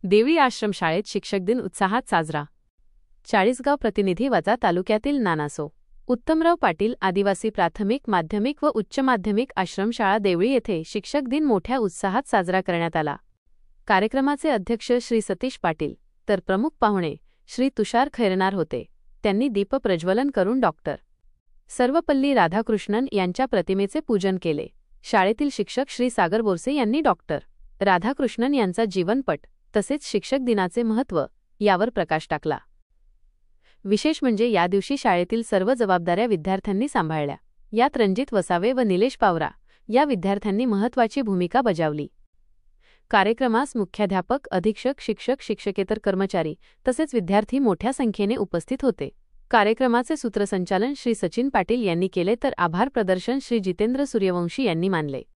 देवळी आश्रमशाळेत शिक्षक दिन उत्साहात साजरा. चाळीसगाव प्रतिनिधी वजा तालुक्यातील नानासो. उत्तमराव पाटील आदिवासी प्राथमिक, माध्यमिक व उच्च माध्यमिक आश्रमशाळा देवळी येथे शिक्षक दिन मोठ्या उत्साहात साजरा करण्यात आला. कार्यक्रमाचे अध्यक्ष श्री सतीश पाटील तर प्रमुख पाहुणे श्री तुषार खैरनार होते. त्यांनी दीपप्रज्वलन करून डॉक्टर सर्वपल्ली राधाकृष्णन यांच्या प्रतिमेचे पूजन केले. शाळेतील शिक्षक श्री सागर बोरसे यांनी डॉक्टर राधाकृष्णन यांचा जीवनपट तसेच शिक्षक दिनाचे महत्त्व यावर प्रकाश टाकला. विशेष म्हणजे या दिवशी शाळेतील सर्व जबाबदाऱ्या विद्यार्थ्यांनी सांभाळल्या. यात रणजित वसावे व निलेश पावरा या विद्यार्थ्यांनी महत्त्वाची भूमिका बजावली. कार्यक्रमास मुख्याध्यापक, अधीक्षक, शिक्षक, शिक्षकेतर कर्मचारी तसेच विद्यार्थी मोठ्या संख्येने उपस्थित होते. कार्यक्रमाचे सूत्रसंचालन श्री सचिन पाटील यांनी केले तर आभार प्रदर्शन श्री जितेंद्र सूर्यवंशी यांनी मानले.